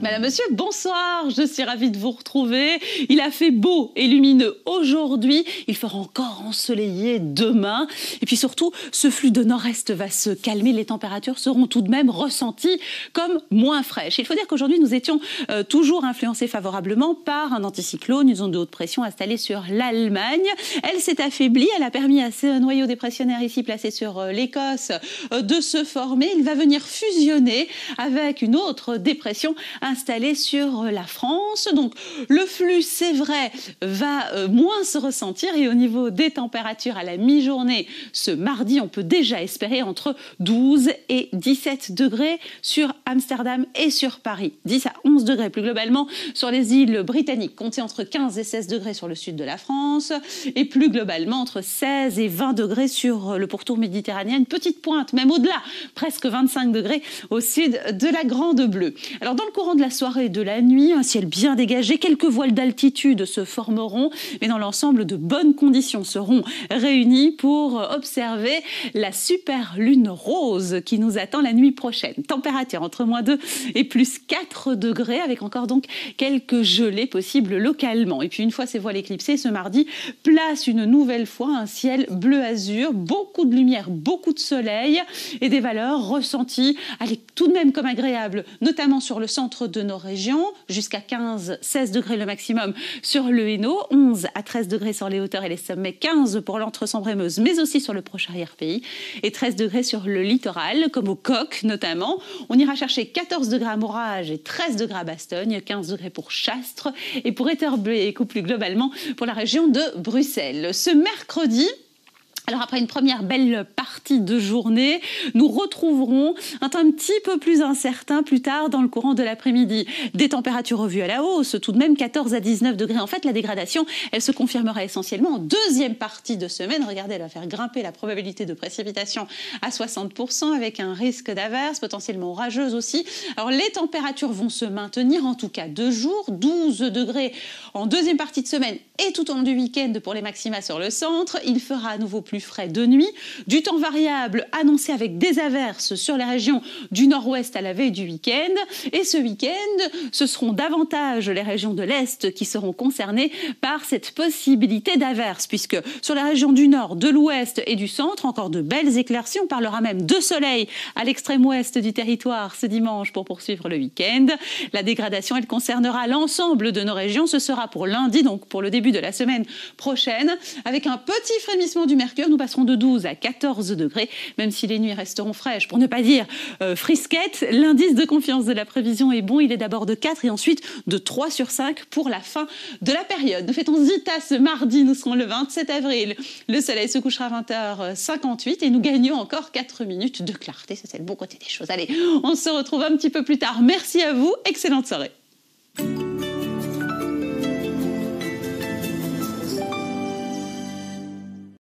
Madame, Monsieur, bonsoir, je suis ravie de vous retrouver. Il a fait beau et lumineux aujourd'hui, il fera encore ensoleillé demain. Et puis surtout, ce flux de nord-est va se calmer, les températures seront tout de même ressenties comme moins fraîches. Il faut dire qu'aujourd'hui, nous étions toujours influencés favorablement par un anticyclone, une zone de haute pression installée sur l'Allemagne. Elle s'est affaiblie, elle a permis à ce noyau dépressionnaire ici placé sur l'Écosse de se former. Il va venir fusionner avec une autre dépression installée sur la France. Donc le flux, c'est vrai, va moins se ressentir et au niveau des températures à la mi-journée, ce mardi, on peut déjà espérer entre 12 et 17 degrés sur Amsterdam et sur Paris. 10 à 11 degrés plus globalement sur les îles britanniques, comptez entre 15 et 16 degrés sur le sud de la France et plus globalement entre 16 et 20 degrés sur le pourtour méditerranéen. Une petite pointe, même au-delà, presque 25 degrés au sud de la Grande Bleue. Alors dans le courant de la soirée et de la nuit, un ciel bien dégagé, quelques voiles d'altitude se formeront, mais dans l'ensemble, de bonnes conditions seront réunies pour observer la super lune rose qui nous attend la nuit prochaine. Température entre -2 et +4 degrés, avec encore donc quelques gelées possibles localement. Et puis une fois ces voiles éclipsées, ce mardi, place une nouvelle fois un ciel bleu-azur, beaucoup de lumière, beaucoup de soleil et des valeurs ressenties, allez, tout de même comme agréables, notamment sur le centre de nos régions, jusqu'à 15-16 degrés le maximum sur le Hainaut, 11 à 13 degrés sur les hauteurs et les sommets, 15 pour l'Entre-Sambre-et-Meuse, mais aussi sur le proche arrière-pays, et 13 degrés sur le littoral, comme au Coq notamment. On ira chercher 14 degrés à Morage et 13 degrés à Bastogne, 15 degrés pour Chastres et pour Etterbeek, ou plus globalement pour la région de Bruxelles. Ce mercredi, alors après une première belle partie de journée, nous retrouverons un temps un petit peu plus incertain plus tard dans le courant de l'après-midi. Des températures revues à la hausse, tout de même 14 à 19 degrés. En fait, la dégradation, elle se confirmera essentiellement en deuxième partie de semaine. Regardez, elle va faire grimper la probabilité de précipitation à 60% avec un risque d'averse, potentiellement orageuse aussi. Alors les températures vont se maintenir en tout cas 2 jours, 12 degrés en deuxième partie de semaine et tout au long du week-end pour les maxima sur le centre. Il fera à nouveau plus frais de nuit, du temps variable annoncé avec des averses sur les régions du nord-ouest à la veille du week-end. Et ce week-end, ce seront davantage les régions de l'Est qui seront concernées par cette possibilité d'averse, puisque sur les régions du nord, de l'ouest et du centre, encore de belles éclaircies. On parlera même de soleil à l'extrême ouest du territoire ce dimanche pour poursuivre le week-end. La dégradation, elle concernera l'ensemble de nos régions. Ce sera pour lundi, donc pour le début de la semaine prochaine, avec un petit frémissement du mercure. Nous passerons de 12 à 14 degrés, même si les nuits resteront fraîches, pour ne pas dire frisquettes. L'indice de confiance de la prévision est bon, il est d'abord de 4 et ensuite de 3 sur 5 pour la fin de la période. Nous fêtons Zita ce mardi, nous serons le 27 avril. Le soleil se couchera à 20h58 et nous gagnons encore 4 minutes de clarté. Ça, c'est le bon côté des choses. Allez, on se retrouve un petit peu plus tard. Merci à vous, excellente soirée.